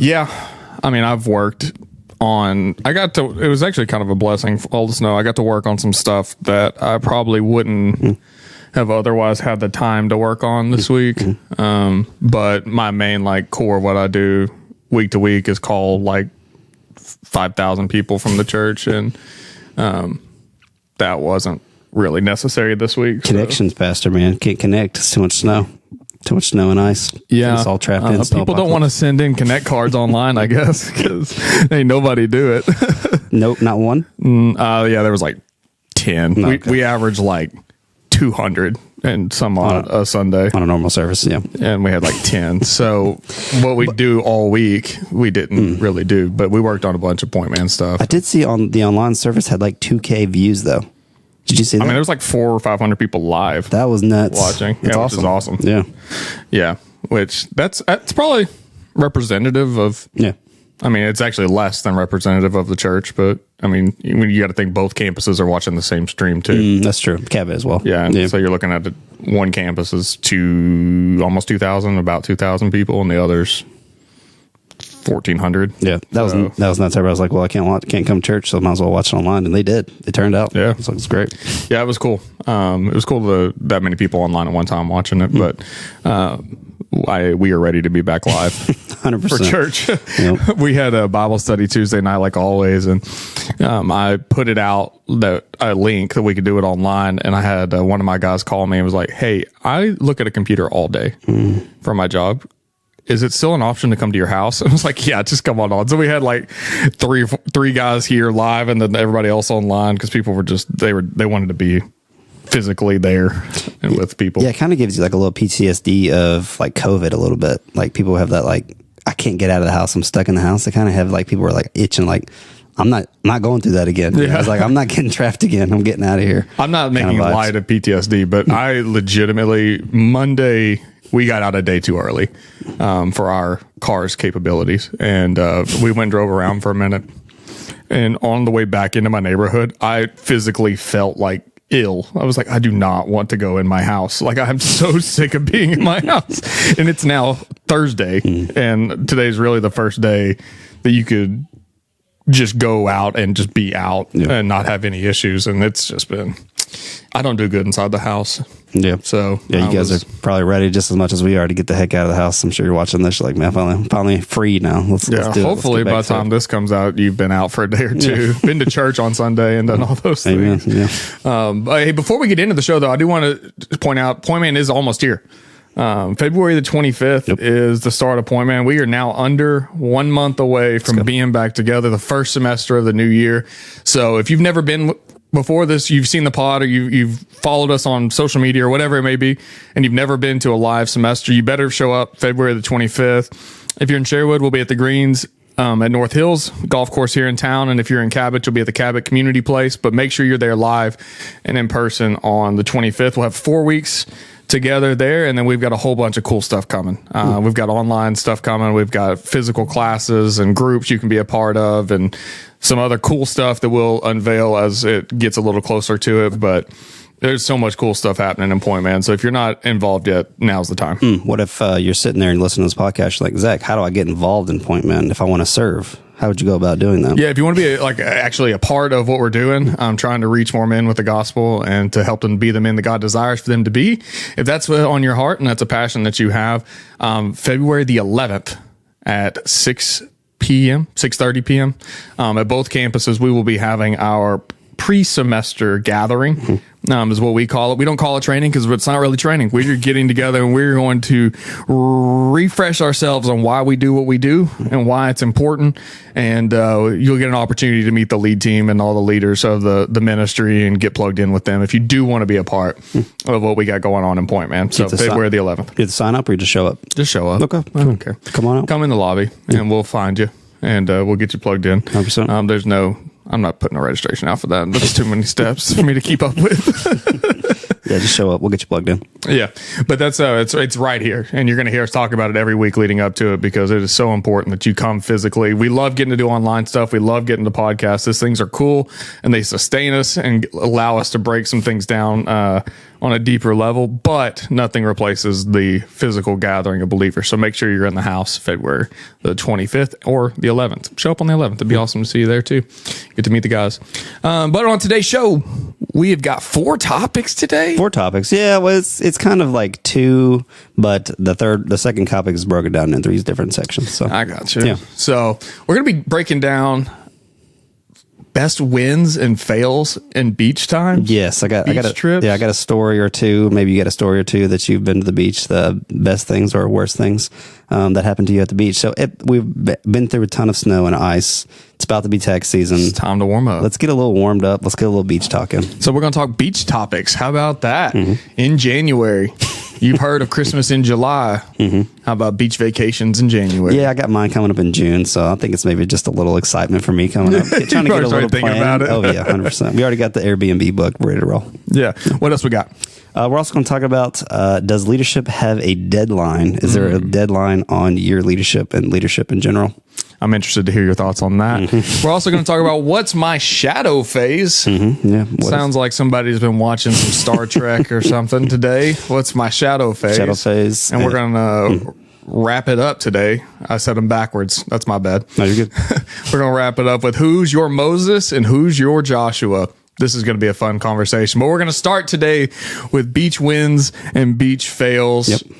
Yeah. I mean, I've worked on, it was actually kind of a blessing for all the snow. I got to work on some stuff that I probably wouldn't have otherwise had the time to work on this week. But my main like core of what I do week to week is call like 5,000 people from the church. And that wasn't really necessary this week. Connections, Pastor, man. Can't connect. It's too much snow. Too much snow and ice. Yeah. It's all trapped in. People don't want to send in connect cards online, I guess, because ain't nobody do it. Nope, not one? Yeah, there was like 10. No, okay. We averaged like 200 and some on a Sunday. On a normal service, yeah. And we had like 10. So what we do all week, we didn't really do, but we worked on a bunch of point man stuff. I did see on the online service had like 2K views, though. Did you see that? I mean, there was like 400 or 500 people live. That was nuts. Watching. That's Which is awesome. Yeah. Yeah. Which that's probably representative of. Yeah. I mean, it's actually less than representative of the church, but I mean, you got to think both campuses are watching the same stream too. That's true. Cabot as well. Yeah. So you're looking at one campus is almost 2,000, about 2,000 people, and the other's 1,400. Yeah, that was nuts. Everybody was like, "Well, I can't come to church, so I might as well watch it online." And they did. It turned out. Yeah, so it's great. Yeah, it was cool. It was cool that many people online at one time watching it. But we are ready to be back live 100% for church. Yep. We had a Bible study Tuesday night, like always, and I put it out a link that we could do it online. And I had one of my guys call me and was like, "Hey, I look at a computer all day for my job. Is it still an option to come to your house?" I was like, "Yeah, just come on." So we had like three guys here live, and then everybody else online because people were they wanted to be physically there and with people. Yeah, it kind of gives you like a little PTSD of like COVID a little bit. Like people have that like, I can't get out of the house. I'm stuck in the house. They kind of have like people are like itching like, I'm not going through that again. Yeah. I was like, I'm not getting trapped again. I'm getting out of here. I'm not making light of PTSD, but I legitimately Monday. We got out a day too early for our car's capabilities. And we went and drove around for a minute. And on the way back into my neighborhood, I physically felt like ill. I was like, I do not want to go in my house. Like, I'm so sick of being in my house. And it's now Thursday. And today's really the first day that you could just go out and just be out and not have any issues. And it's just been... I don't do good inside the house. Yeah. So yeah, you guys are probably ready just as much as we are to get the heck out of the house. I'm sure you're watching this. You're like, man, finally free now. Let's do it. Hopefully by the time this comes out, you've been out for a day or two, been to church on Sunday and done all those things. Amen. Yeah. Hey, before we get into the show though, I do want to point out Point Man is almost here. February the 25th is the start of Point Man. We are now under 1 month away from being back together, the first semester of the new year. So if you've never been before this, you've seen the pod or you've followed us on social media or whatever it may be, and you've never been to a live semester, you better show up February the 25th. If you're in Sherwood, we'll be at the Greens at North Hills golf course here in town. And if you're in Cabot, you'll be at the Cabot Community Place. But make sure you're there live and in person on the 25th. We'll have 4 weeks together there, and then we've got a whole bunch of cool stuff coming. We've got online stuff coming. We've got physical classes and groups you can be a part of, and some other cool stuff that we'll unveil as it gets a little closer to it. But there's so much cool stuff happening in Point Man. So if you're not involved yet, now's the time. What if you're sitting there and listening to this podcast, you're like, Zach, how do I get involved in Point Man if I want to serve? How would you go about doing that? Yeah, if you want to be actually a part of what we're doing, I'm trying to reach more men with the gospel and to help them be the men that God desires for them to be. If that's on your heart and that's a passion that you have, February the 11th at 6:30 p.m. At both campuses, we will be having our pre-semester gathering, is what we call it. We don't call it training because it's not really training. We're getting together and we're going to refresh ourselves on why we do what we do and why it's important. And you'll get an opportunity to meet the lead team and all the leaders of the ministry and get plugged in with them if you do want to be a part of what we got going on in Point Man. So February the 11th. You have to sign up or you just show up? Just show up. Okay. I don't care. Come on out. Come in the lobby and we'll find you and we'll get you plugged in. 100%. There's no... I'm not putting a registration out for that. That's too many steps for me to keep up with. Yeah, just show up. We'll get you plugged in. Yeah, but that's it's right here, and you're going to hear us talk about it every week leading up to it because it is so important that you come physically. We love getting to do online stuff. We love getting to podcasts. These things are cool, and they sustain us and allow us to break some things down on a deeper level. But nothing replaces the physical gathering of believers. So make sure you're in the house February the 25th or the 11th. Show up on the 11th. It'd be awesome to see you there too. Get to meet the guys. But on today's show, we have got 4 topics today. 4 topics. Yeah, well, it's kind of like 2, but the second topic is broken down in 3 different sections. So I got you. Yeah. So we're going to be breaking down best wins and fails in beach time. Yes, I got trips. Yeah, I got a story or two. Maybe you got a story or two that you've been to the beach, the best things or worst things that happened to you at the beach. So we've been through a ton of snow and ice. It's about to be tax season. It's time to warm up. Let's get a little warmed up. Let's get a little beach talking. So we're going to talk beach topics. How about that? In January. You've heard of Christmas in July. How about beach vacations in January? Yeah, I got mine coming up in June, so I think it's maybe just a little excitement for me coming up. Trying to get a little plan. About it. Oh yeah, 100%. We already got the Airbnb book ready to roll. Yeah. What else we got? We're also going to talk about, does leadership have a deadline? Is there a deadline on your leadership and leadership in general? I'm interested to hear your thoughts on that. We're also going to talk about what's my shadow phase. Yeah. Sounds like somebody's been watching some Star Trek or something today. What's my shadow phase? Shadow phase. And we're going to wrap it up today. I said them backwards. That's my bad. No, you're good. We're going to wrap it up with who's your Moses and who's your Joshua. This is going to be a fun conversation. But we're going to start today with beach wins and beach fails. Yep.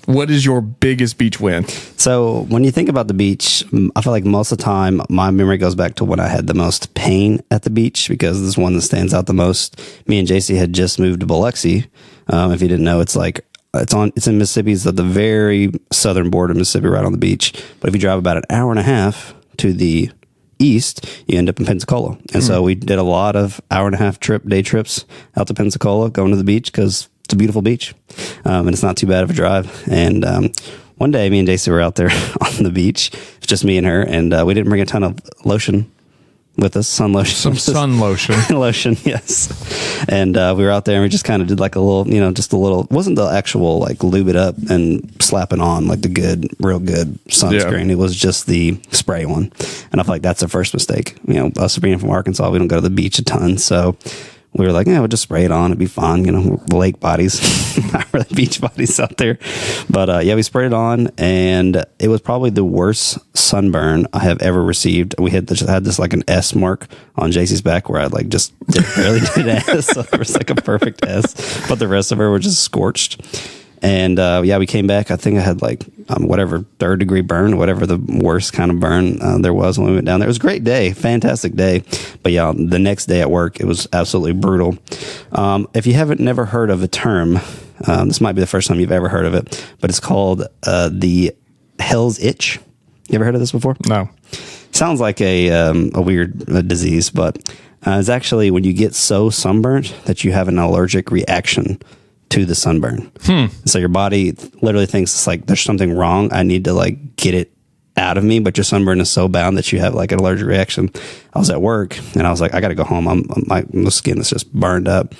What is your biggest beach win? So when you think about the beach, I feel like most of the time my memory goes back to when I had the most pain at the beach, because this is one that stands out the most. Me and JC had just moved to Biloxi. If you didn't know, it's in Mississippi. It's at the very southern border of Mississippi, right on the beach. But if you drive about an hour and a half to the east, you end up in Pensacola. And so we did a lot of hour-and-a-half day trips out to Pensacola, going to the beach because it's a beautiful beach, and it's not too bad of a drive. And one day, me and Daisy were out there on the beach. It's just me and her, and we didn't bring a ton of lotion with us, sun lotion. Some sun lotion. Lotion, yes. And we were out there, and we just kind of did like a little, just a little, it wasn't the actual like lube it up and slap it on like the real good sunscreen. Yeah. It was just the spray one. And I feel like that's the first mistake. Us being from Arkansas, we don't go to the beach a ton. So we were like, we'll just spray it on. It'd be fine. Lake bodies, not really beach bodies out there. But we sprayed it on, and it was probably the worst sunburn I have ever received. We had this like an S mark on JC's back where I like just barely did S. So there was like a perfect S, but the rest of her were just scorched. And we came back. I think I had like whatever 3rd degree burn, whatever the worst kind of burn there was when we went down there. It was a great day, fantastic day. But yeah, the next day at work, it was absolutely brutal. If you haven't never heard of a term, this might be the first time you've ever heard of it, but it's called the Hell's Itch. You ever heard of this before? No. Sounds like a weird disease, but it's actually when you get so sunburnt that you have an allergic reaction to the sunburn. So your body literally thinks it's like there's something wrong. I need to like get it out of me, but your sunburn is so bad that you have like an allergic reaction. I was at work and I was like, I got to go home. My skin is just burned up.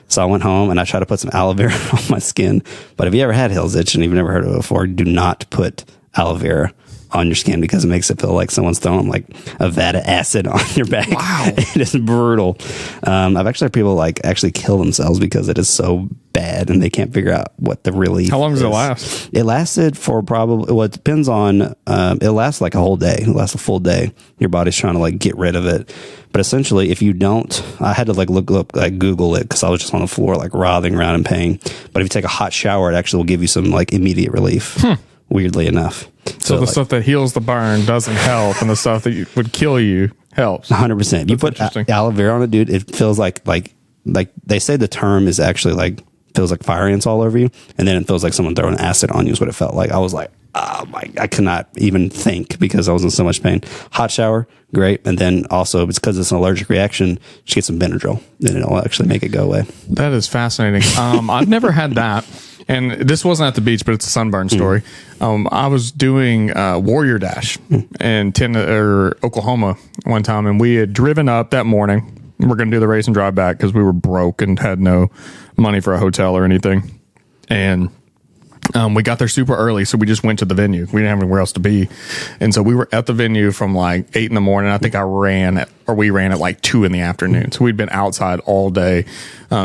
So I went home and I tried to put some aloe vera on my skin. But if you ever had Hell's Itch and you've never heard of it before, do not put aloe vera on your skin because it makes it feel like someone's throwing like a vat of acid on your back. Wow. It is brutal. I've actually had people like actually kill themselves because it is so bad and they can't figure out what the relief is. How long does it last? It lasted for probably, it depends on, it lasts like a whole day. It lasts a full day. Your body's trying to like get rid of it. But essentially, if you don't, I had to like look up, like Google it because I was just on the floor like writhing around in pain. But if you take a hot shower, it actually will give you some like immediate relief. Weirdly enough. So the stuff that heals the burn doesn't help, and the stuff that would kill you helps. 100%. You put aloe vera on it, dude. It feels like they say the term is actually like feels like fire ants all over you, and then it feels like someone throwing acid on you is what it felt like. I was like, oh my! I could not even think because I was in so much pain. Hot shower, great, and then also it's because it's an allergic reaction. Just get some Benadryl, then it'll actually make it go away. That is fascinating. I've never had that. And this wasn't at the beach, but it's a sunburn story. I was doing Warrior Dash in Oklahoma one time, and we had driven up that morning. We're going to do the race and drive back because we were broke and had no money for a hotel or anything. And we got there super early, so we just went to the venue. We didn't have anywhere else to be. And so we were at the venue from like 8 in the morning. I think we ran at like 2 in the afternoon. So we'd been outside all day,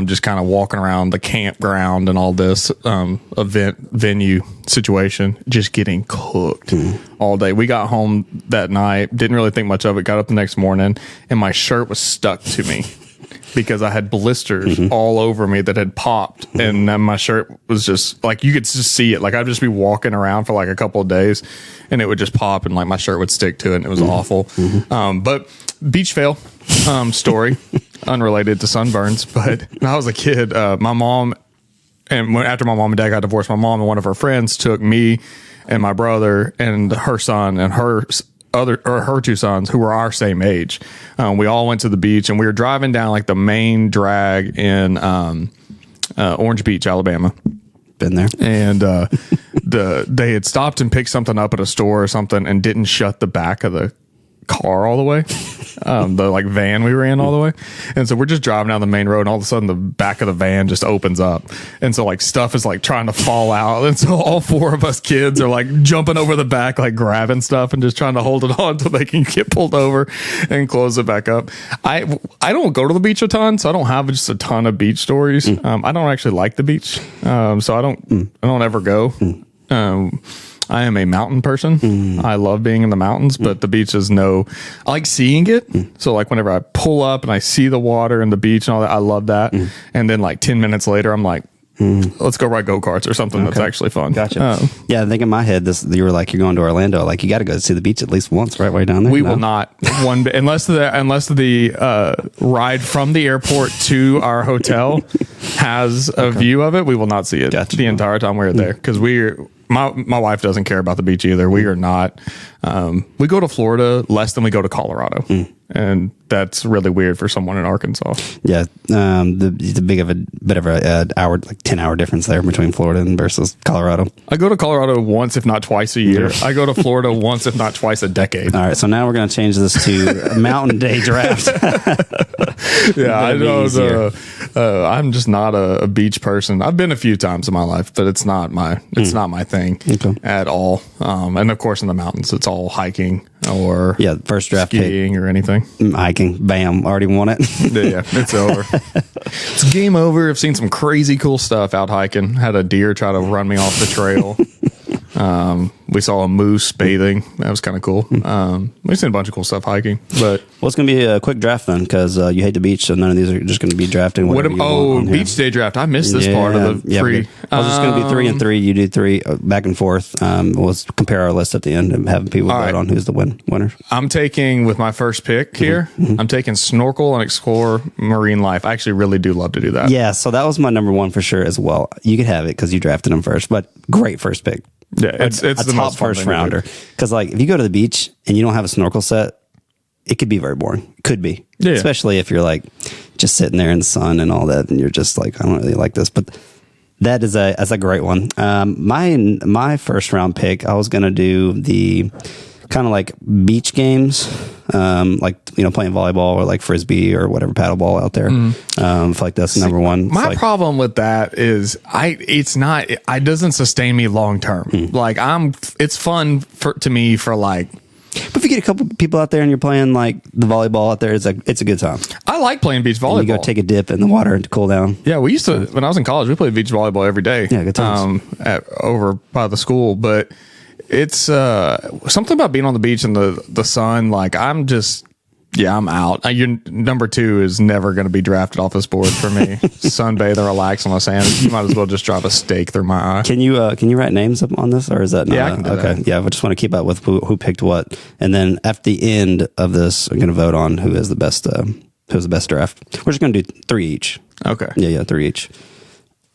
just kind of walking around the campground and all this venue situation, just getting cooked all day. We got home that night, didn't really think much of it, got up the next morning, and my shirt was stuck to me. Because I had blisters all over me that had popped, and then my shirt was just like, you could just see it. Like I'd just be walking around for like a couple of days, and it would just pop, and like my shirt would stick to it, and it was awful. But beach fail story, unrelated to sunburns. But when I was a kid, my mom, and after my mom and dad got divorced, my mom and one of her friends took me and my brother and her son and her 2 sons who were our same age. We all went to the beach, and we were driving down like the main drag in Orange Beach, Alabama. Been there. And they had stopped and picked something up at a store or something and didn't shut the back of the car all the way. The like van we were in all the way. And so we're just driving down the main road, and all of a sudden the back of the van just opens up. And so like stuff is like trying to fall out. And so all 4 of us kids are like jumping over the back, like grabbing stuff and just trying to hold it on until they can get pulled over and close it back up. I don't go to the beach a ton, so I don't have just a ton of beach stories. I don't actually like the beach. So I don't ever go. I am a mountain person. I love being in the mountains, but the beach is I like seeing it. So like whenever I pull up and I see the water and the beach and all that, I love that. And then like 10 minutes later, I'm like, let's go ride go-karts or something that's actually fun. Gotcha. Yeah, I think in my head, you were like, you're going to Orlando. Like you got to go see the beach at least once, right? While you're down there. We will not one bit, unless the ride from the airport to our hotel has a view of it. We will not see it the entire time we're there, because my wife doesn't care about the beach either. We are not. We go to Florida less than we go to Colorado, and that's really weird for someone in Arkansas. Yeah, the bit of a hour, like 10-hour difference there between Florida and versus Colorado. I go to Colorado once, if not twice a year. I go to Florida once, if not twice a decade. All right, so now we're going to change this to Mountain Day Draft. Yeah, I know. I'm just not a beach person. I've been a few times in my life, but it's not my thing at all. And of course, in the mountains, it's all hiking or first draft skiing pick. Or anything. Hiking, bam, already won it. Yeah, it's over. It's game over. I've seen some crazy cool stuff out hiking. Had a deer try to run me off the trail. We saw a moose bathing. That was kind of cool. We've seen a bunch of cool stuff hiking. But it's going to be a quick draft then, because you hate the beach, so none of these are just going to be drafting. Beach day draft. I missed this part of the free. I was just going to be 3 and 3. You do 3 back and forth. We'll compare our list at the end and have people vote on who's the winners. I'm taking, with my first pick here, I'm taking snorkel and explore marine life. I actually really do love to do that. Yeah, so that was my number 1 for sure as well. You could have it because you drafted him first, but great first pick. Yeah, it's a the top most first rounder. Because like if you go to the beach and you don't have a snorkel set, it could be very boring. Could be, especially if you're like just sitting there in the sun and all that, and you're just like, I don't really like this. But that's a great one. My first round pick, I was gonna do the kind of like beach games, like playing volleyball or like frisbee or whatever, paddleball out there. I feel like that's number 1. My problem with that is it doesn't sustain me long term. Like it's fun to me for like. But if you get a couple people out there and you're playing like the volleyball out there, it's a good time. I like playing beach volleyball. And you go take a dip in the water to cool down. Yeah, we used to, when I was in college, we played beach volleyball every day. Yeah, good times. Over by the school, but it's something about being on the beach in the sun. Like I'm out. Your number 2 is never going to be drafted off this board for me. Sunbathe and relax on the sand. You might as well just drive a stake through my eye. Can you write names up on this, or is that not? Yeah, I can do okay. That. Yeah, I just want to keep up with who picked what, and then at the end of this, I'm going to vote on who is the best. Who's the best draft? We're just going to do 3 each. Okay. Yeah, 3 each.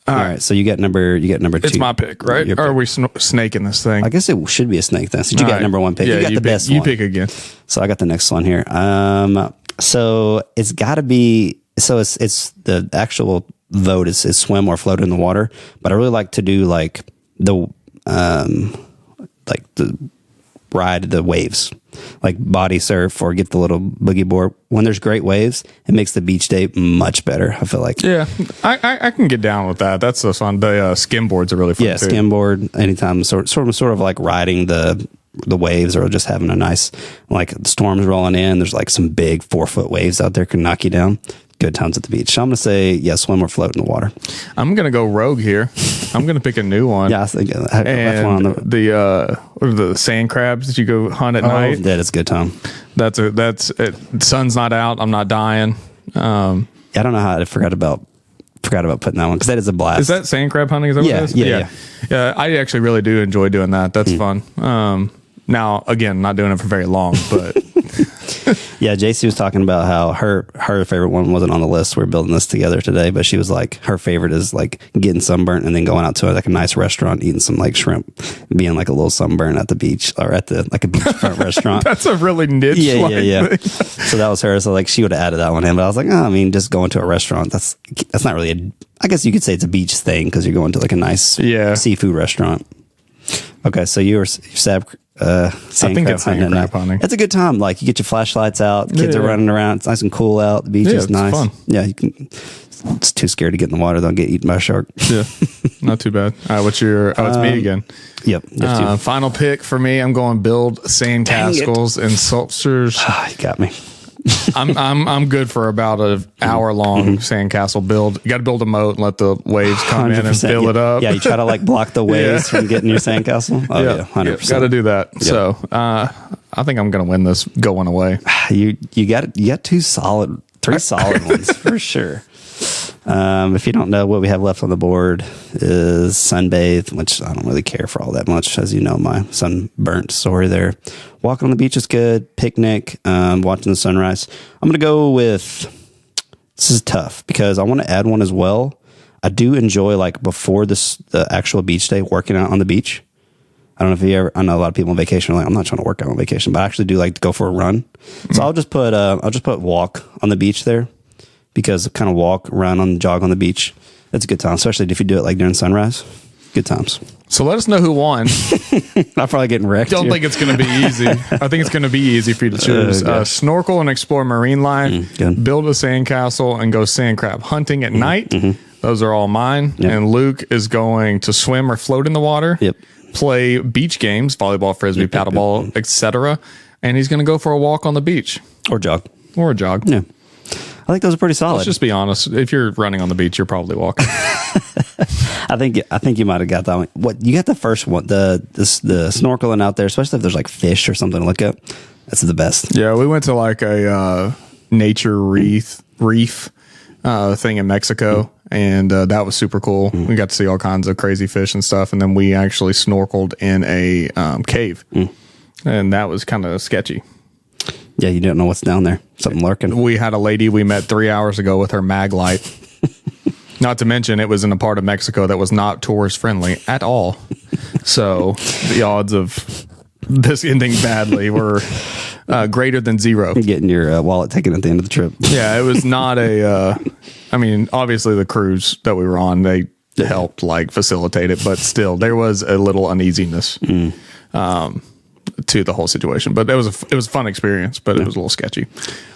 All right. So you get number 2. It's my pick, right? Or are we snaking this thing? I guess it should be a snake then. So you got number 1 pick. Yeah, you got the best one. You pick again. So I got the next one here. So it's got to be. So it's the actual vote is swim or float in the water, but I really like to do like the ride the waves, like body surf or get the little boogie board. When there's great waves, it makes the beach day much better, I feel like. Yeah, I can get down with that. That's so fun. The skim boards are really fun too. Skimboard, anytime, sort of like riding the waves or just having a nice, like the storms rolling in. There's like some big 4-foot waves out there can knock you down. Good times at the beach. So I'm going to say, swim or float in the water. I'm going to go rogue here. I'm going to pick a new one. Yeah, I think and the sand crabs that you go hunt at night. That is a good time. That's it. Sun's not out. I'm not dying. I don't know how I forgot about putting that one because that is a blast. Is that sand crab hunting? Is that what it is? Yeah. I actually really do enjoy doing that. That's fun. Now, again, not doing it for very long, but yeah, JC was talking about how her favorite one wasn't on the list. We're building this together today, but she was like, her favorite is like getting sunburnt and then going out to like a nice restaurant, eating some like shrimp, being like a little sunburn at the beach or at the like a beachfront restaurant. That's a really niche. Yeah. So that was her. So like she would have added that one in, but I was like, I mean, just going to a restaurant. That's not really I guess you could say it's a beach thing because you're going to like a nice seafood restaurant. Okay, so you're Sab. I think it's sand crab hunting. It's a good time. Like you get your flashlights out, kids are running around. It's nice and cool out. The beach is nice. Fun. Yeah, you can. It's too scared to get in the water. Don't get eaten by a shark. Yeah, not too bad. All right, what's your? It's me again. Yep. Final pick for me. I'm going build sand castles and sculptures. You got me. I'm good for about an hour long sandcastle build. You got to build a moat and let the waves come in and fill it up. Yeah, you try to like block the waves from getting your sandcastle. Oh yeah, 100%. Got to do that. Yep. So I think I'm going to win this going away. You got three solid ones for sure. If you don't know, what we have left on the board is sunbathe, which I don't really care for all that much. As you know, my sunburnt story there. Walking on the beach is good. Picnic, watching the sunrise. I'm going to go with, this is tough because I want to add one as well. I do enjoy like before the actual beach day, working out on the beach. I don't know if I know a lot of people on vacation are like, I'm not trying to work out on vacation, but I actually do like to go for a run. So I'll just put walk on the beach there. Because kind of walk, run, jog on the beach. It's a good time, especially if you do it like during sunrise. Good times. So let us know who won. I'm probably getting wrecked. Don't think it's going to be easy. I think it's going to be easy for you to choose. Snorkel and explore marine life, build a sandcastle, and go sand crab hunting at night. Those are all mine. Yep. And Luke is going to swim or float in the water. Yep. Play beach games, volleyball, frisbee, paddleball, etc. And he's going to go for a walk on the beach. Or jog. Yeah. I think those are pretty solid. Let's just be honest. If you're running on the beach, you're probably walking. I think you might have got that one. What you got the first one, the snorkeling out there, especially if there's like fish or something to look at. That's the best. Yeah, we went to like a nature reef thing in Mexico, and that was super cool. We got to see all kinds of crazy fish and stuff, and then we actually snorkeled in a cave, and that was kind of sketchy. Yeah, you don't know what's down there. Something lurking. We had a lady we met 3 hours ago with her mag light. Not to mention, it was in a part of Mexico that was not tourist friendly at all. So the odds of this ending badly were greater than zero. Getting your wallet taken at the end of the trip. Yeah, it was not I mean, obviously the cruise that we were on, they helped like facilitate it, but still there was a little uneasiness. To the whole situation, but it was a fun experience, but it was a little sketchy.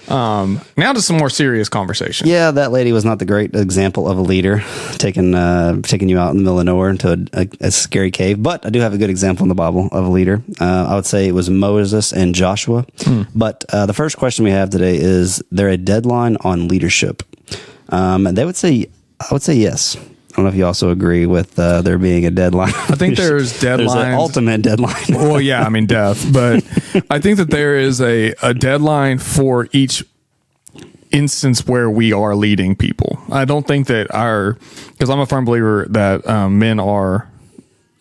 Now to some more serious conversation. Yeah, that lady was not the great example of a leader, taking you out in the middle of nowhere into a scary cave. But I do have a good example in the Bible of a leader. I would say it was Moses and Joshua. But the first question we have today is: there a deadline on leadership? And I would say yes. I don't know if you also agree with there being a deadline. I think there's deadlines. There's an ultimate deadline. Well, yeah, I mean death, but I think that there is a deadline for each instance where we are leading people. I don't think that because I'm a firm believer that men are,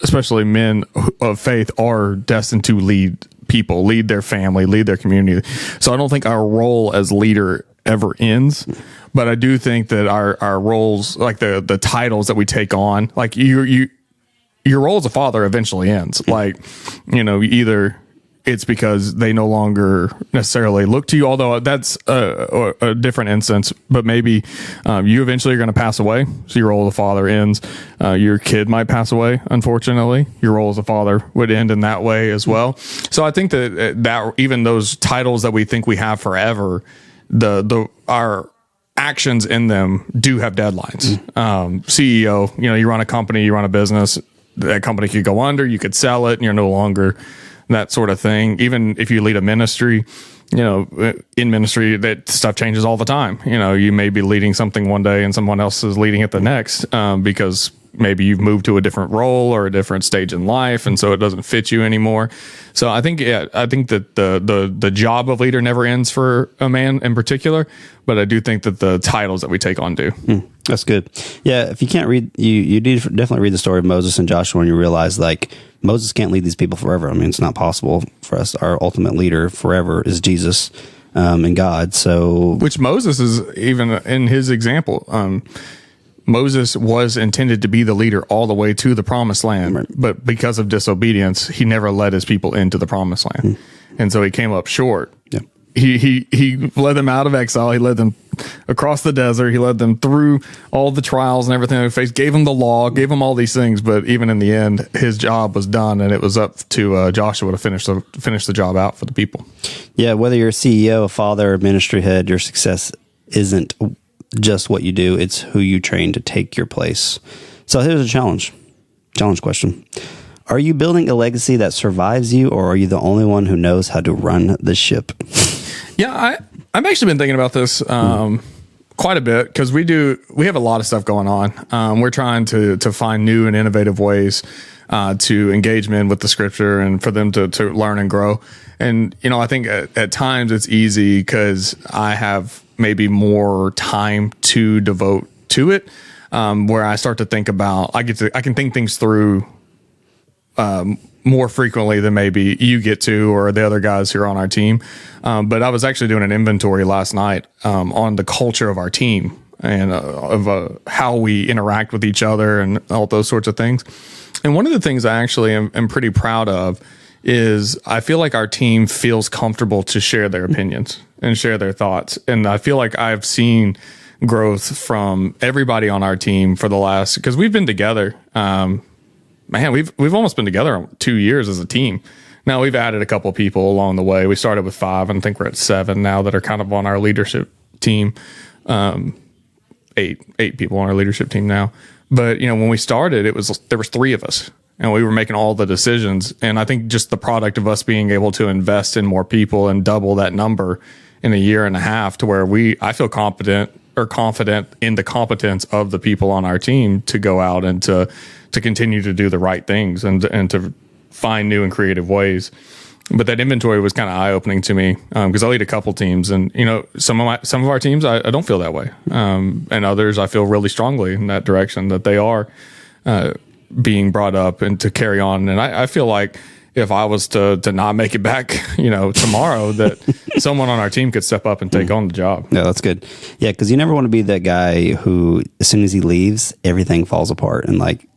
especially men of faith, are destined to lead people, lead their family, lead their community. So I don't think our role as leader ever ends. But I do think that our roles, like the titles that we take on, like your role as a father eventually ends. Like, either it's because they no longer necessarily look to you, although that's a different instance. But maybe you eventually are going to pass away, so your role as a father ends. Your kid might pass away, unfortunately. Your role as a father would end in that way as well. So I think that even those titles that we think we have forever, our actions in them do have deadlines. CEO, you run a company, you run a business, that company could go under, you could sell it, and you're no longer that sort of thing. Even if you lead a ministry, in ministry, that stuff changes all the time. You may be leading something one day and someone else is leading it the next, because maybe you've moved to a different role or a different stage in life, and so it doesn't fit you anymore. So I think that the job of leader never ends for a man in particular, but I do think that the titles that we take on do. That's good. Yeah, if you can't read, you need to definitely read the story of Moses and Joshua, and you realize like Moses can't lead these people forever. I mean, it's not possible for us. Our ultimate leader forever is Jesus and God. So, which Moses is even in his example. Moses was intended to be the leader all the way to the promised land, right. But because of disobedience, he never led his people into the promised land. And so he came up short. Yeah. He led them out of exile. He led them across the desert. He led them through all the trials and everything they faced, gave them the law, gave them all these things. But even in the end, his job was done, and it was up to Joshua to finish the job out for the people. Yeah, whether you're a CEO, a father, a ministry head, your success isn't just what you do, it's who you train to take your place. So here's a challenge question. Are you building a legacy that survives you, or are you the only one who knows how to run the ship? Yeah, I've actually been thinking about this quite a bit, because we have a lot of stuff going on. We're trying to find new and innovative ways to engage men with the scripture and for them to learn and grow. And, I think at times it's easy because I have maybe more time to devote to it, where I start to think about, I can think things through more frequently than maybe you get to, or the other guys who are on our team. But I was actually doing an inventory last night on the culture of our team and of how we interact with each other and all those sorts of things. And one of the things I actually am pretty proud of is I feel like our team feels comfortable to share their opinions and share their thoughts. And I feel like I've seen growth from everybody on our team for the last, because we've been together. We've almost been together 2 years as a team. Now we've added a couple of people along the way. We started with 5, and I think we're at 7 now that are kind of on our leadership team. 8 people on our leadership team now. But when we started, there was 3 of us, and we were making all the decisions. And I think just the product of us being able to invest in more people and double that number in a year and a half, to where I feel confident in the competence of the people on our team to go out and to continue to do the right things and to find new and creative ways. But that inventory was kind of eye-opening to me, because I lead a couple teams, and some of our teams I don't feel that way, and others I feel really strongly in that direction, that they are being brought up and to carry on. And I feel like if I was to not make it back, tomorrow, that someone on our team could step up and take on the job. Yeah, that's good. Yeah, because you never want to be that guy who, as soon as he leaves, everything falls apart, and like,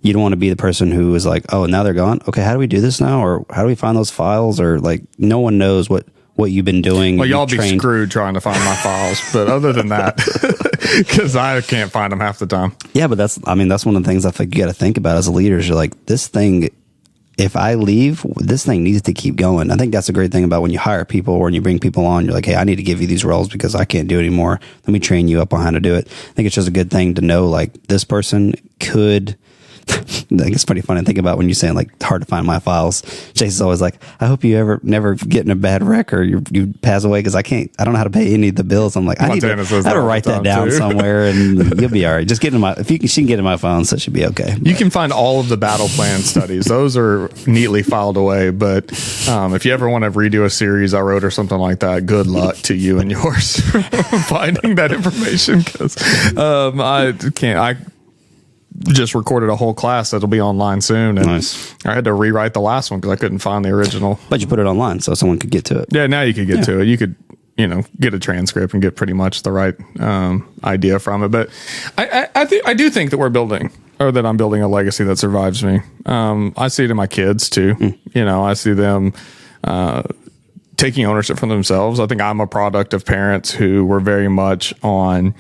you don't want to be the person who is like, oh, now they're gone. Okay, how do we do this now? Or how do we find those files? Or like, no one knows what you've been doing. Well, y'all be screwed trying to find my files. But other than that, because I can't find them half the time. Yeah, but that's one of the things I think you got to think about as a leader. Is you're like, this thing, if I leave, this thing needs to keep going. I think that's a great thing about when you hire people or when you bring people on. You're like, hey, I need to give you these roles because I can't do it anymore. Let me train you up on how to do it. I think it's just a good thing to know, like, this person could... I think it's pretty funny to think about when you're saying like hard to find my files. Jason's always like, I hope you never get in a bad wreck or you pass away, because I don't know how to pay any of the bills. I'm like, I need to write that down somewhere, and you'll be all right. Just get in she can get in my phone, so it should be okay. You can find all of the battle plan studies. Those are neatly filed away. But if you ever want to redo a series I wrote or something like that, good luck to you and yours finding that information, because I just recorded a whole class that'll be online soon, and nice. I had to rewrite the last one because I couldn't find the original. But you put it online so someone could get to it. Yeah, now you could get to it. You could, get a transcript and get pretty much the right idea from it. But I do think that I'm building a legacy that survives me. I see it in my kids too. I see them taking ownership for themselves. I think I'm a product of parents who were very much on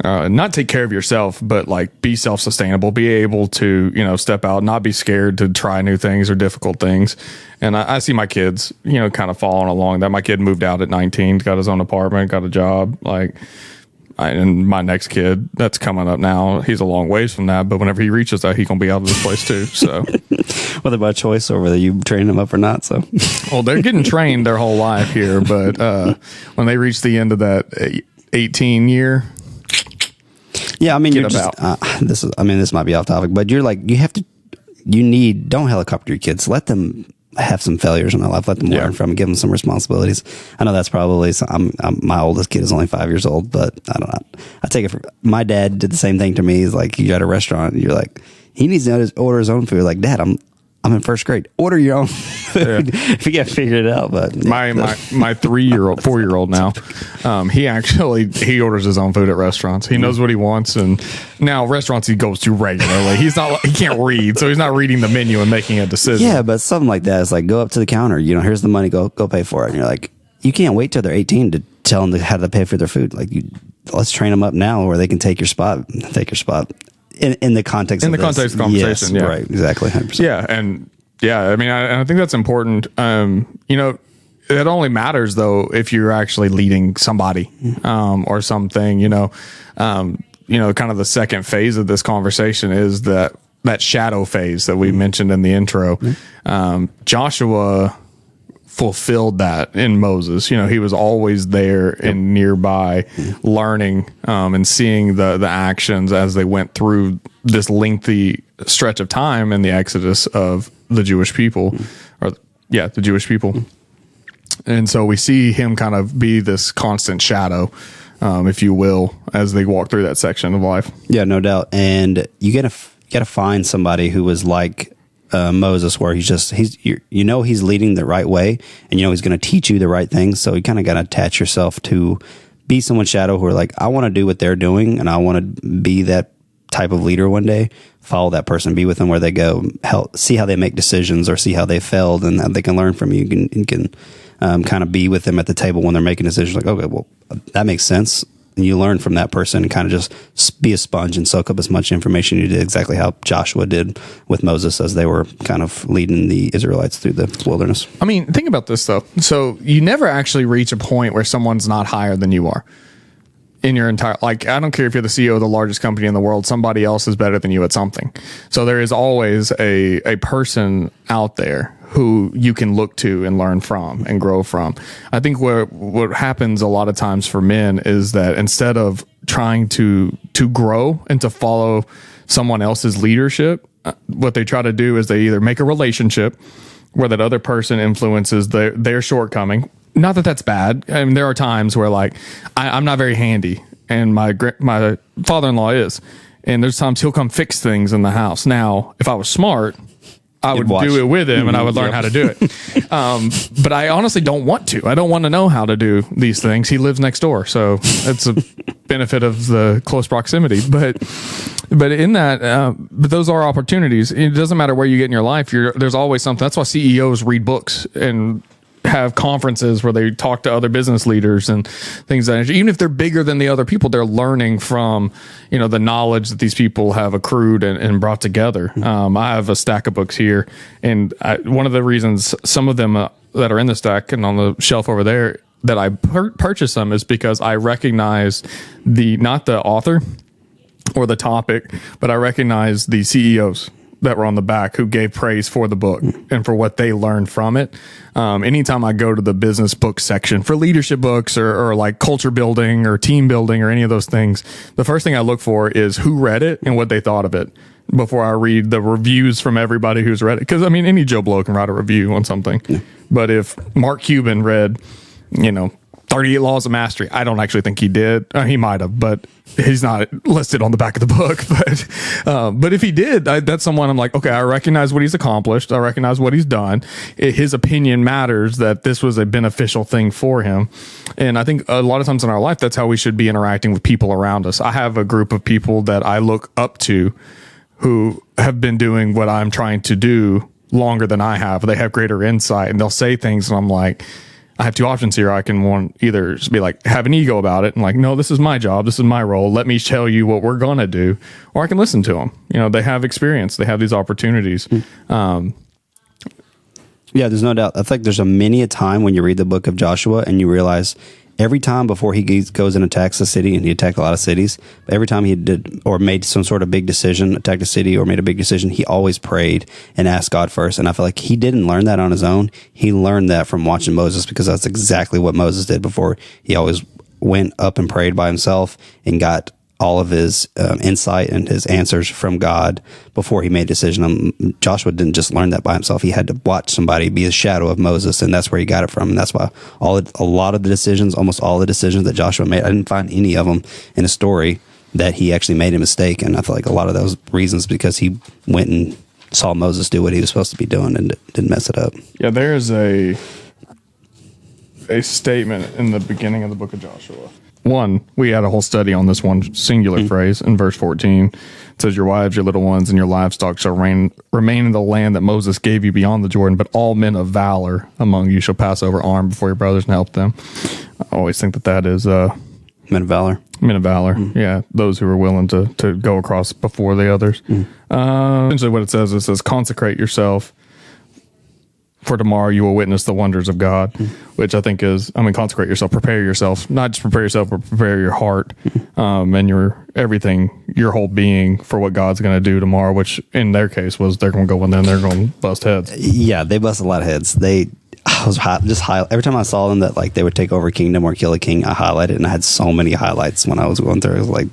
not take care of yourself, but like be self-sustainable, be able to, step out, not be scared to try new things or difficult things. And I see my kids, kind of following along that. My kid moved out at 19, got his own apartment, got a job. And my next kid that's coming up now, he's a long ways from that. But whenever he reaches that, he's going to be out of this place too. So whether by choice or whether you train them up or not. So, well, they're getting trained their whole life here. But when they reach the end of that 18 year, yeah, I mean, you're just, this might be off topic, but you're like, don't helicopter your kids. Let them have some failures in their life. Let them learn from it. Give them some responsibilities. I know that's probably, my oldest kid is only 5 years old, but I don't know. I take it from, my dad did the same thing to me. He's like, you're at a restaurant, you're like, he needs to order his own food. Like, Dad, I'm in first grade. Order your own food if you can't figure it out. But my 4-year-old now, he orders his own food at restaurants. He knows what he wants, and now restaurants he goes to regularly. He can't read, so he's not reading the menu and making a decision. Yeah, but something like that is like, go up to the counter. Here's the money. Go pay for it. And you're like, you can't wait till they're 18 to tell them how to pay for their food. Like, let's train them up now where they can take your spot. In the context of the conversation, yes, yeah. Right, exactly, 100%. Yeah, and I mean, I think that's important. It only matters though if you're actually leading somebody or something. Kind of the second phase of this conversation is that shadow phase that we mentioned in the intro. Joshua fulfilled that in Moses. He was always there and nearby, learning and seeing the actions as they went through this lengthy stretch of time in the exodus of the Jewish people, the Jewish people. And so we see him kind of be this constant shadow, if you will, as they walk through that section of life. Yeah, no doubt. And you gotta find somebody who was like Moses, where he's leading the right way, and he's going to teach you the right things. So you kind of got to attach yourself to be someone's shadow who are like, I want to do what they're doing, and I want to be that type of leader one day. Follow that person, be with them where they go, help see how they make decisions or see how they failed, and they can learn from you. You can kind of be with them at the table when they're making decisions. Like, okay, well, that makes sense. And you learn from that person and kind of just be a sponge and soak up as much information you did, exactly how Joshua did with Moses as they were kind of leading the Israelites through the wilderness. I mean, think about this though. So you never actually reach a point where someone's not higher than you are in your entire, I don't care if you're the CEO of the largest company in the world, somebody else is better than you at something. So there is always a person out there who you can look to and learn from and grow from. I think what happens a lot of times for men is that instead of trying to grow and to follow someone else's leadership, what they try to do is they either make a relationship where that other person influences their shortcoming. Not that that's bad. I mean, there are times where I'm not very handy and my father-in-law is, and there's times he'll come fix things in the house. Now, if I was smart, I would do it with him and I would learn how to do it. But I honestly don't want to. I don't want to know how to do these things. He lives next door, so it's a benefit of the close proximity. But in that, but those are opportunities. It doesn't matter where you get in your life. There's always something. That's why CEOs read books and have conferences where they talk to other business leaders and things like that. Even if they're bigger than the other people, they're learning from, the knowledge that these people have accrued and brought together. I have a stack of books here, and one of the reasons some of them that are in the stack and on the shelf over there that I purchased them is because I recognize not the author or the topic, but I recognize the CEOs that were on the back who gave praise for the book and for what they learned from it. Anytime I go to the business book section for leadership books or like culture building or team building or any of those things, the first thing I look for is who read it and what they thought of it before I read the reviews from everybody who's read it. Because, I mean, any Joe Blow can write a review on something. Yeah. But if Mark Cuban read, 38 Laws of Mastery. I don't actually think he did. He might have, but he's not listed on the back of the book. But if he did, that's someone I'm like, okay, I recognize what he's accomplished. I recognize what he's done. His opinion matters, that this was a beneficial thing for him. And I think a lot of times in our life, that's how we should be interacting with people around us. I have a group of people that I look up to who have been doing what I'm trying to do longer than I have. They have greater insight, and they'll say things, and I'm like, I have two options here. I can either just be like, have an ego about it and like, no, this is my job. This is my role. Let me tell you what we're going to do. Or I can listen to them. They have experience. They have these opportunities. Yeah, there's no doubt. I think there's many a time when you read the book of Joshua and you realize every time before he goes and attacks a city, and he attacked a lot of cities, but every time he did or made some sort of big decision, attacked a city or made a big decision, he always prayed and asked God first. And I feel like he didn't learn that on his own. He learned that from watching Moses, because that's exactly what Moses did before. He always went up and prayed by himself and got all of his insight and his answers from God before he made a decision. Joshua didn't just learn that by himself. He had to watch somebody be a shadow of Moses, and that's where he got it from. And that's why a lot of the decisions, almost all the decisions that Joshua made, I didn't find any of them in a story that he actually made a mistake. And I feel like a lot of those reasons because he went and saw Moses do what he was supposed to be doing and didn't mess it up. Yeah, there's a statement in the beginning of the book of Joshua. One, we had a whole study on this one singular phrase in verse 14. It says, your wives, your little ones, and your livestock shall remain in the land that Moses gave you beyond the Jordan, but all men of valor among you shall pass over armed before your brothers and help them. I always think that is men of valor. Men of valor, yeah. Those who are willing to go across before the others. Essentially what it says, consecrate yourself, for tomorrow you will witness the wonders of God, which I think is, consecrate yourself, prepare yourself, not just prepare yourself, but prepare your heart and your everything, your whole being for what God's going to do tomorrow, which in their case was they're going to go in there and they're going to bust heads. Yeah, they bust a lot of heads. Every time I saw them that like they would take over a kingdom or kill a king, I highlighted, and I had so many highlights when I was going through. I was like,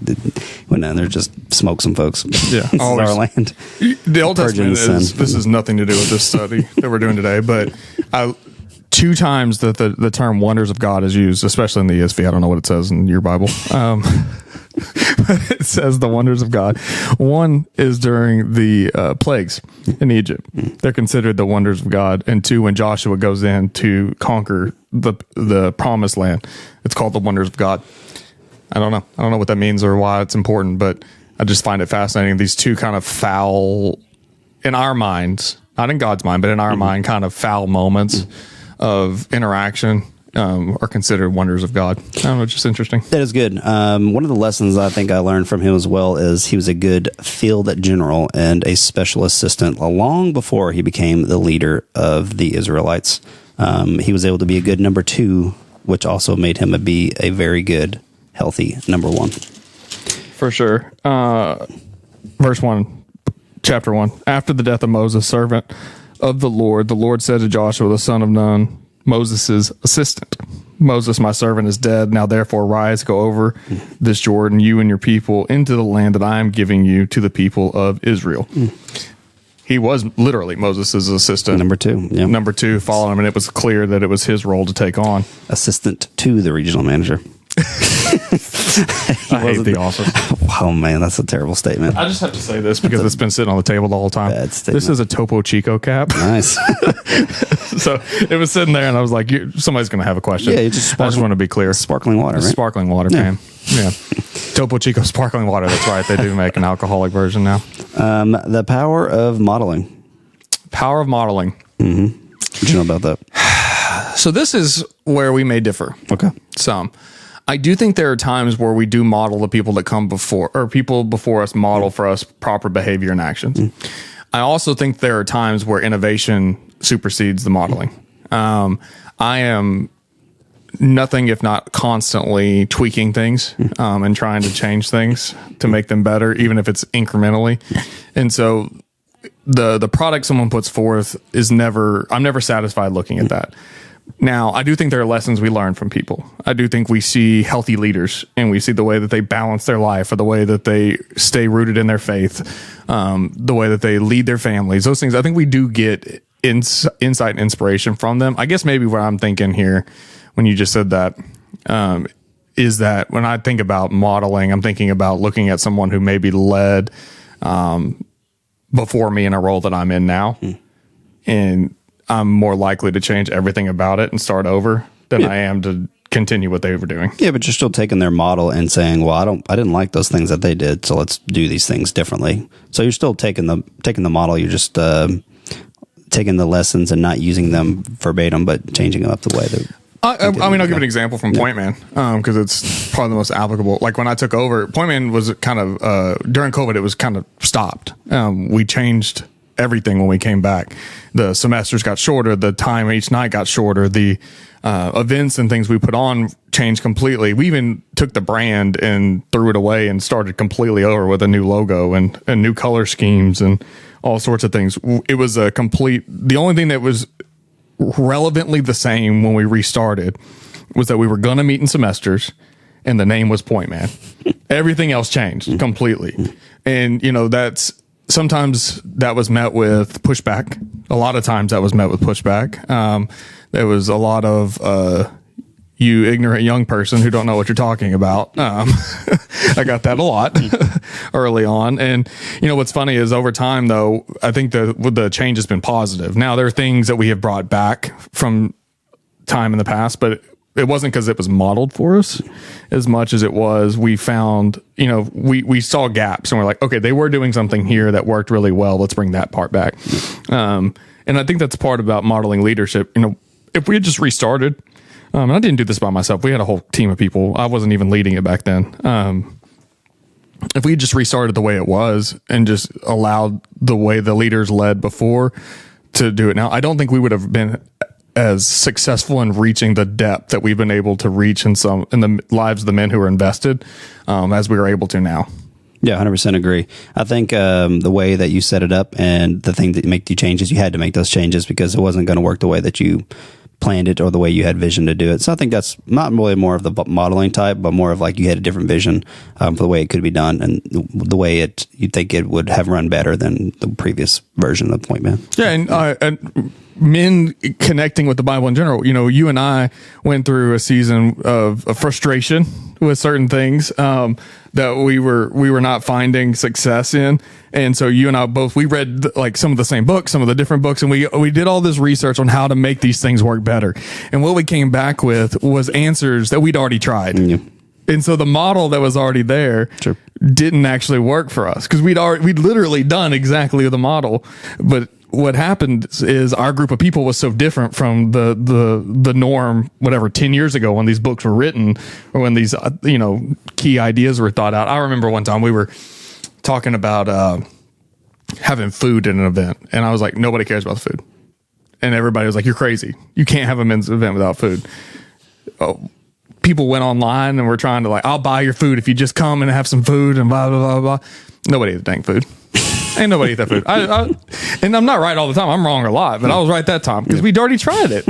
went down there, just smoke some folks. Yeah, this is our land. The Old Testament this has nothing to do with this study that we're doing today, but two times that the term wonders of God is used, especially in the ESV. I don't know what it says in your Bible. It says the wonders of God. One is during the plagues in Egypt. They're considered the wonders of God. And two, when Joshua goes in to conquer the promised land, it's called the wonders of God. I don't know what that means or why it's important, but I just find it fascinating. These two kind of foul, in our minds, not in God's mind, but in our mind, kind of foul moments of interaction are considered wonders of God. I don't know, it's just interesting. That is good. One of the lessons I think I learned from him as well is he was a good field general and a special assistant long before he became the leader of the Israelites. He was able to be a good number 2, which also made him be a very good, healthy number 1. For sure. Verse 1, chapter 1. After the death of Moses, servant of the Lord said to Joshua, the son of Nun, Moses' assistant, Moses, my servant, is dead. Now, therefore, rise, go over this Jordan, you and your people, into the land that I am giving you to the people of Israel. He was literally Moses' assistant. Number 2. Yeah. Number 2 followed him, and it was clear that it was his role to take on. Assistant to the regional manager. I hate the office. Oh, man, that's a terrible statement. I just have to say this because it's been sitting on the table the whole time. This is a Topo Chico cap. Nice. So it was sitting there, and I was like, somebody's going to have a question. Yeah, I just want to be clear. Sparkling water, right? Sparkling water, man. Yeah. Topo Chico sparkling water. That's right. They do make an alcoholic version now. The power of modeling. Power of modeling. Mm-hmm. What do you know about that? So this is where we may differ. Okay. I do think there are times where we do model the people that come before, or people before us model for us proper behavior and actions. I also think there are times where innovation supersedes the modeling. I am nothing if not constantly tweaking things and trying to change things to make them better, even if it's incrementally. And so the product someone puts forth is I'm never satisfied looking at that. Now, I do think there are lessons we learn from people. I do think we see healthy leaders, and we see the way that they balance their life, or the way that they stay rooted in their faith, the way that they lead their families, those things. I think we do get insight and inspiration from them. I guess maybe what I'm thinking here, when you just said that, is that when I think about modeling, I'm thinking about looking at someone who maybe led before me in a role that I'm in now. And I'm more likely to change everything about it and start over than I am to continue what they were doing. Yeah, but you're still taking their model and saying, well, I didn't like those things that they did, so let's do these things differently. So you're still taking the model, you're just taking the lessons and not using them verbatim, but changing them up the way that. I mean, I'll give an example from Point Man because it's probably the most applicable. Like when I took over, Point Man was kind of during COVID, it was kind of stopped. We changed everything when we came back. The semesters got shorter, the time each night got shorter, the events and things we put on changed completely. We even took the brand and threw it away and started completely over with a new logo and new color schemes and all sorts of things. It was the only thing that was relevantly the same when we restarted was that we were going to meet in semesters and the name was Point Man. Everything else changed completely. And, that's sometimes that was met with pushback. A lot of times that was met with pushback. There was a lot of, you ignorant young person who don't know what you're talking about. I got that a lot early on. And, what's funny is over time, though, I think the change has been positive. Now, there are things that we have brought back from time in the past, but it wasn't because it was modeled for us as much as it was we found, we saw gaps and we're like, okay, they were doing something here that worked really well. Let's bring that part back. And I think that's part about modeling leadership. If we had just restarted, and I didn't do this by myself. We had a whole team of people. I wasn't even leading it back then. If we just restarted the way it was and just allowed the way the leaders led before to do it now, I don't think we would have been as successful in reaching the depth that we've been able to reach in the lives of the men who are invested as we were able to now. Yeah, 100% agree. I think the way that you set it up and the thing that make you changes, you had to make those changes because it wasn't going to work the way that you planned it or the way you had vision to do it. So I think that's not really more of the modeling type, but more of like you had a different vision for the way it could be done and the way you think it would have run better than the previous version of Point Man. Yeah, and men connecting with the Bible in general. You and I went through a season of frustration with certain things that we were not finding success in. And so you and I both, we read like some of the same books, some of the different books, and we did all this research on how to make these things work better. And what we came back with was answers that we'd already tried. Yeah. And so the model that was already there didn't actually work for us because we'd literally done exactly the model. But what happened is our group of people was so different from the norm, 10 years ago when these books were written or when these, key ideas were thought out. I remember one time we were talking about having food at an event and I was like, nobody cares about the food. And everybody was like, you're crazy. You can't have a men's event without food. People went online and were trying to I'll buy your food if you just come and have some food and blah, blah, blah, blah. Nobody ate the dang food. Ain't nobody eat that food. And I'm not right all the time. I'm wrong a lot, but I was right that time because we'd already tried it.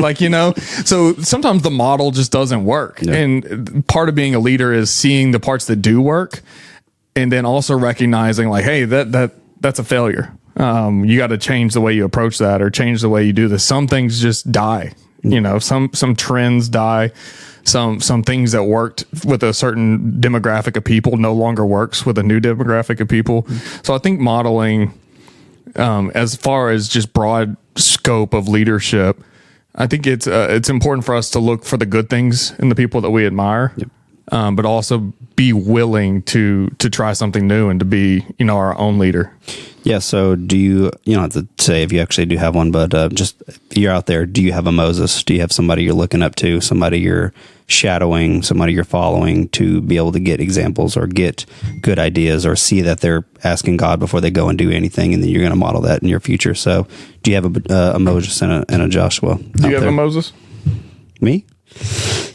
So sometimes the model just doesn't work. Yeah. And part of being a leader is seeing the parts that do work and then also recognizing hey, that's a failure. You got to change the way you approach that or change the way you do this. Some things just die, some trends die. Some things that worked with a certain demographic of people no longer works with a new demographic of people. So I think modeling, as far as just broad scope of leadership, I think it's important for us to look for the good things in the people that we admire, but also be willing to try something new and to be, our own leader. Yeah. So do you don't have to say if you actually do have one, but just if you're out there, do you have a Moses? Do you have somebody you're looking up to, somebody you're shadowing, somebody you're following to be able to get examples or get good ideas or see that they're asking God before they go and do anything, and then you're going to model that in your future? So do you have a Moses and a Joshua? Do you have a Moses? Me?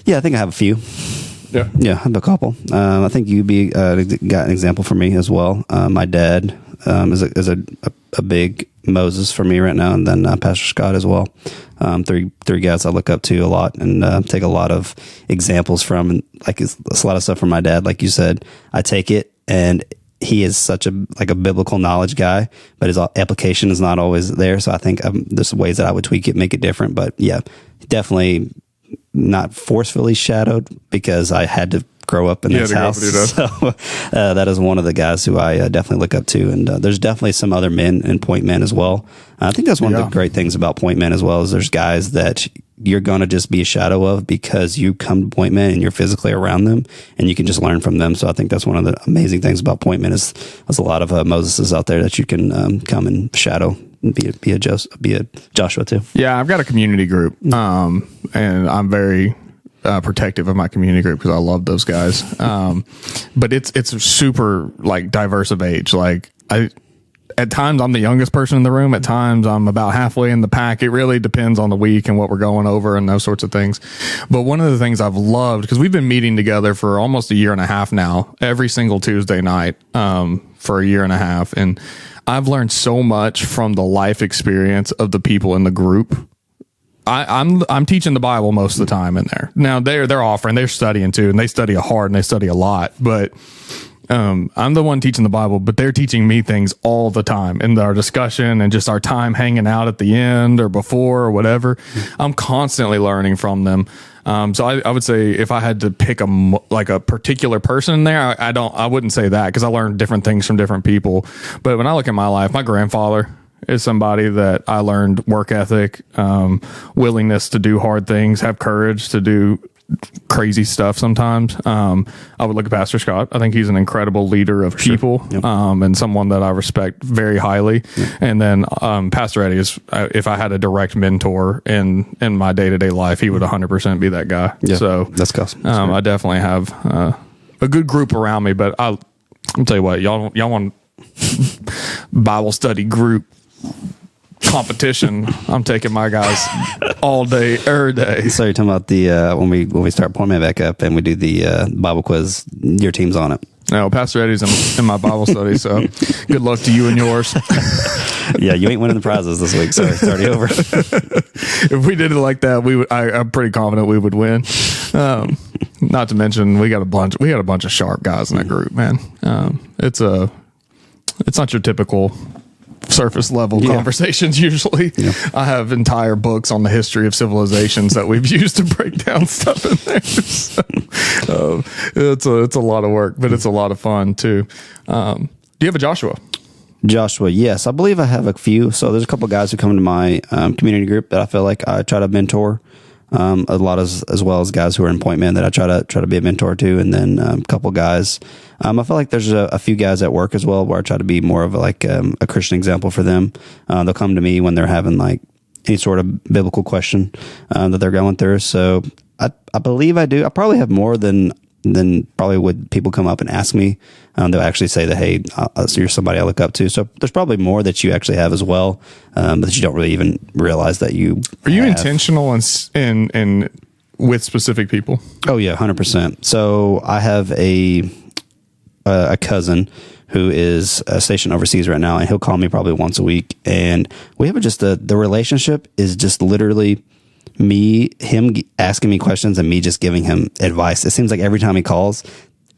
Yeah, I think I have a few. Yeah, I have a couple. I think you'd be got an example for me as well. My dad is a big Moses for me right now, and then Pastor Scott as well. Three guys I look up to a lot and take a lot of examples from. And it's a lot of stuff from my dad. Like you said, I take it, and he is such a biblical knowledge guy, but his application is not always there. So I think there's ways that I would tweak it, make it different. But yeah, definitely not forcefully shadowed because I had to grow up in this house. So that is one of the guys who I definitely look up to. And there's definitely some other men in Point Man as well. I think that's one of the great things about Point Man as well is there's guys that you're going to just be a shadow of because you come to Point Man and you're physically around them and you can just learn from them. So I think that's one of the amazing things about Point Man is there's a lot of Moseses out there that you can come and shadow. be a Joshua too. Yeah, I've got a community group, and I'm very protective of my community group because I love those guys. But it's super like diverse of age. Like at times I'm the youngest person in the room. At times I'm about halfway in the pack. It really depends on the week and what we're going over and those sorts of things. But one of the things I've loved, because we've been meeting together for almost a year and a half now, every single Tuesday night, for a year and a half. And I've learned so much from the life experience of the people in the group. I'm teaching the Bible most of the time in there. Now they're offering, they're studying too, and they study hard and they study a lot, but I'm the one teaching the Bible, but they're teaching me things all the time in our discussion and just our time hanging out at the end or before or whatever. I'm constantly learning from them. So I would say if I had to pick a particular person in there, I wouldn't say that because I learned different things from different people. But when I look at my life, my grandfather is somebody that I learned work ethic, willingness to do hard things, have courage to do crazy stuff sometimes. I would look at Pastor Scott. I think he's an incredible leader of people, yep. And someone that I respect very highly. Yep. And then Pastor Eddie is, if I had a direct mentor in my day-to-day life, he would 100% be that guy. Yeah, so that's awesome. I definitely have a good group around me, but I'll tell you what, y'all want Bible study group competition, I'm taking my guys all day, every day. So you're talking about the when we start Point Man back up and we do the Bible quiz, your team's on it. No, Pastor Eddie's in my Bible study, so good luck to you and yours. Yeah, you ain't winning the prizes this week, so it's already over. If we did it like that, I'm pretty confident we would win. Not to mention we got a bunch of sharp guys in that group, man. It's not your typical surface level conversations usually. Yeah. I have entire books on the history of civilizations that we've used to break down stuff in there. So, it's a lot of work, but it's a lot of fun too. Do you have a Joshua? Joshua, yes. I believe I have a few. So there's a couple of guys who come into my community group that I feel like I try to mentor. A lot as well as guys who are in Point Man that I try to be a mentor to, and then a couple guys. I feel like there's a few guys at work as well where I try to be more of a Christian example for them. They'll come to me when they're having like any sort of biblical question that they're going through. So I believe I do. I probably have more than probably would people come up and ask me. They'll actually say that, hey, so you're somebody I look up to. So there's probably more that you actually have as well, but that you don't really even realize that you Are you intentional in with specific people? Oh, yeah, 100%. So I have a cousin who is stationed overseas right now, and he'll call me probably once a week. And we have the relationship is just literally him asking me questions and me just giving him advice. It seems like every time he calls,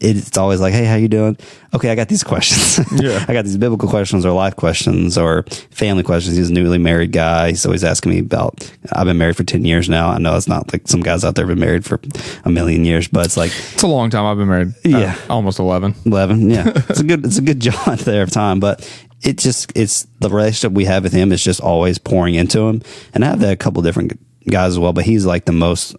it's always like, hey, how you doing? Okay, I got these questions. Yeah. I got these biblical questions or life questions or family questions. He's a newly married guy. He's always asking me about, I've been married for 10 years now. I know it's not like some guys out there have been married for a million years, but it's like, it's a long time. I've been married. Yeah. Almost 11. 11. Yeah. It's a good jaunt there of time, but it's the relationship we have with him is just always pouring into him. And I have that a couple different guys as well, but he's like the most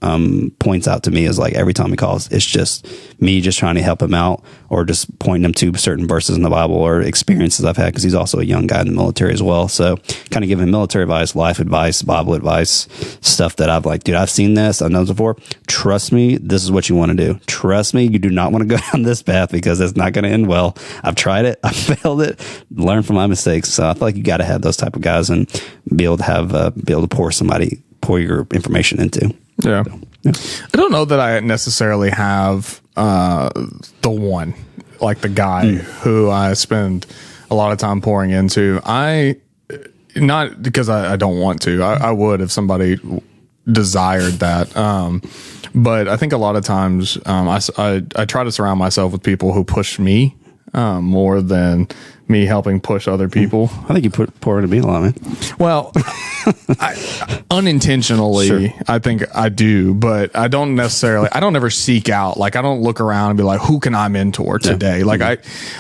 points out to me is like every time he calls, it's just me just trying to help him out or just pointing him to certain verses in the Bible or experiences I've had because he's also a young guy in the military as well. So kind of giving him military advice, life advice, Bible advice, stuff that I've like, dude, I've seen this, I've known this before. Trust me, this is what you want to do. Trust me, you do not want to go down this path because it's not going to end well. I've tried it, I've failed it, learned from my mistakes. So I feel like you got to have those type of guys and be able to pour your information into. Yeah. So, yeah. I don't know that I necessarily have the one, like the guy who I spend a lot of time pouring into. Not because I don't want to. I would if somebody desired that. But I think a lot of times I try to surround myself with people who push me more than me helping push other people. I think you pour into me a lot, man. Well, unintentionally, sure. I think I do, but I don't ever seek out, like I don't look around and be like, who can I mentor today? Yeah. Like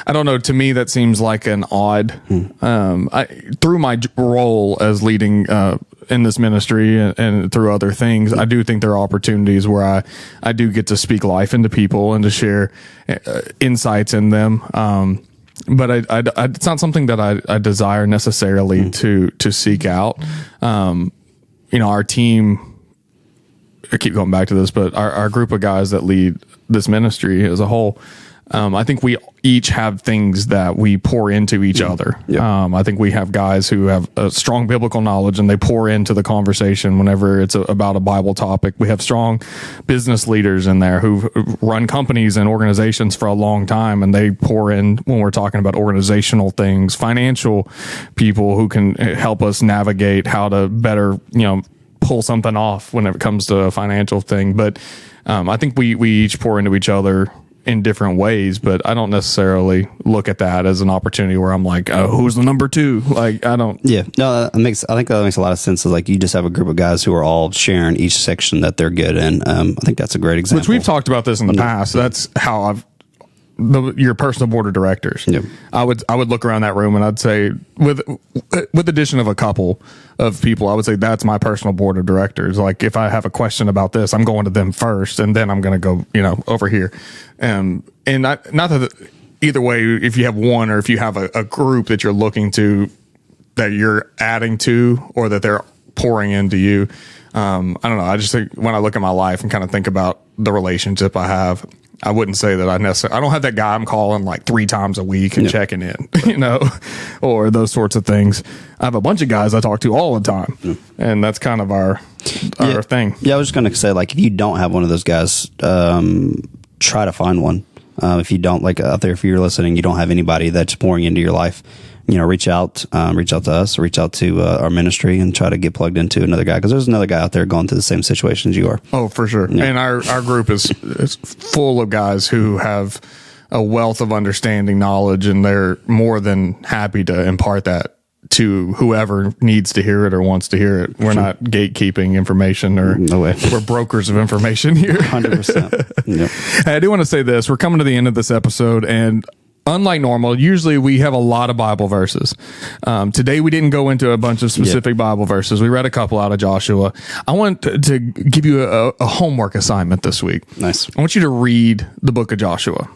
I don't know. To me, that seems like an odd, through my role as leading, in this ministry and through other things, I do think there are opportunities where I do get to speak life into people and to share insights in them. but it's not something that I desire necessarily to seek out. Our team, I keep going back to this, but our group of guys that lead this ministry as a whole, I think we each have things that we pour into each other. Yep. I think we have guys who have a strong biblical knowledge and they pour into the conversation whenever it's about a Bible topic. We have strong business leaders in there who run companies and organizations for a long time, and they pour in when we're talking about organizational things. Financial people who can help us navigate how to better, pull something off when it comes to a financial thing. But I think we each pour into each other in different ways, but I don't necessarily look at that as an opportunity where I'm like, oh, who's the number two? Like, I don't. Yeah, no, I think that makes a lot of sense. Is like you just have a group of guys who are all sharing each section that they're good in. I think that's a great example. Which we've talked about this in the past. That's how your personal board of directors. Yep. I would look around that room and I'd say, with addition of a couple of people, I would say that's my personal board of directors. Like if I have a question about this, I'm going to them first, and then I'm going to go, over here. And not that either way, if you have one or if you have a group that you're looking to, that you're adding to, or that they're pouring into you. I don't know. I just think when I look at my life and kind of think about the relationship I have, I wouldn't say that I don't have that guy I'm calling like 3 times a week and checking in, or those sorts of things. I have a bunch of guys I talk to all the time, and that's kind of our thing. Yeah, I was just going to say, like, if you don't have one of those guys, try to find one. If you don't, like, out there, if you're listening, you don't have anybody that's pouring into your life, reach out to us, reach out to our ministry, and try to get plugged into another guy, because there's another guy out there going through the same situation as you are. Oh, for sure. Yeah. And our group is full of guys who have a wealth of understanding, knowledge, and they're more than happy to impart that to whoever needs to hear it or wants to hear it. We're not gatekeeping information, or no way. We're brokers of information here. 100%. Yep. Hey, I do want to say this. We're coming to the end of this episode, and unlike normal, usually we have a lot of Bible verses. Today we didn't go into a bunch of specific Bible verses. We read a couple out of Joshua. I want to give you a homework assignment this week. Nice. I want you to read the book of Joshua.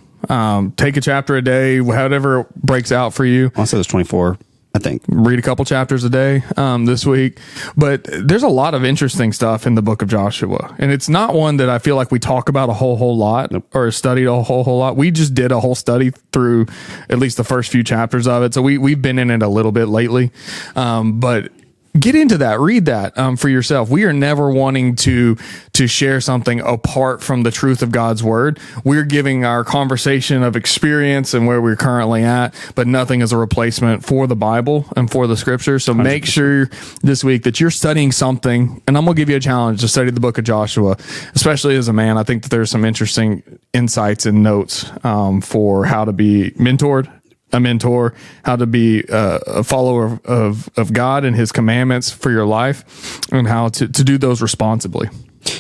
Take a chapter a day, whatever breaks out for you. I said it was 24. I think. Read a couple chapters a day this week. But there's a lot of interesting stuff in the book of Joshua. And it's not one that I feel like we talk about a whole lot or studied a whole lot. We just did a whole study through at least the first few chapters of it. So we've been in it a little bit lately. But get into that, read that for yourself. We are never wanting to share something apart from the truth of God's word. We're giving our conversation of experience and where we're currently at, but nothing is a replacement for the Bible and for the scripture. So 100%. Make sure this week that you're studying something, and I'm going to give you a challenge to study the book of Joshua, especially as a man. I think that there's some interesting insights and notes for how to be a mentor, how to be a follower of God and his commandments for your life, and how to do those responsibly.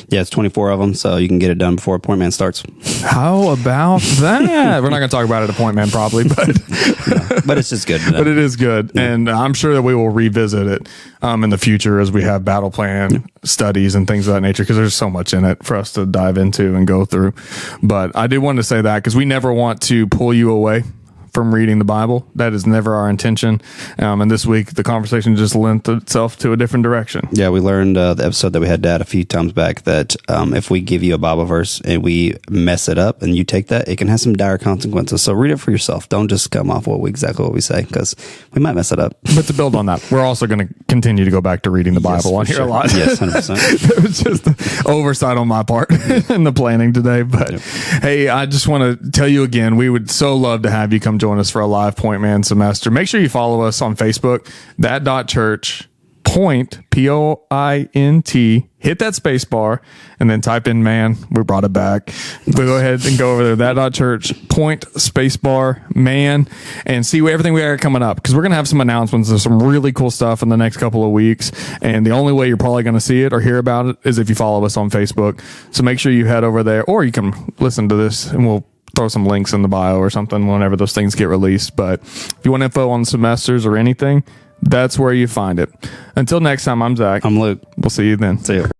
Yeah, it's 24 of them, so you can get it done before Appoint Man starts. How about that? We're not going to talk about it at Appoint Man probably, but but it's just good. But it is good, and I'm sure that we will revisit it in the future as we have battle plan studies and things of that nature, because there's so much in it for us to dive into and go through. But I did want to say that because we never want to pull you away from reading the Bible. That is never our intention. And this week, the conversation just lent itself to a different direction. Yeah, we learned the episode that we had Dad a few times back that if we give you a Bible verse and we mess it up and you take that, it can have some dire consequences. So read it for yourself. Don't just come off exactly what we say, because we might mess it up. But to build on that, we're also going to continue to go back to reading the Bible on here a lot. Yes, 100%. It was just an oversight on my part in the planning today. But hey, I just want to tell you again, we would so love to have you come join us for a live Point Man semester. Make sure you follow us on Facebook, that.church, point, POINT, hit that space bar, and then type in man. We brought it back. We go ahead and go over there, that.church, point, space bar, man, and see everything we got coming up, because we're going to have some announcements. There's some really cool stuff in the next couple of weeks, and the only way you're probably going to see it or hear about it is if you follow us on Facebook. So make sure you head over there, or you can listen to this and we'll throw some links in the bio or something whenever those things get released. But if you want info on semesters or anything, that's where you find it. Until next time, I'm Zach. I'm Luke. We'll see you then. See you.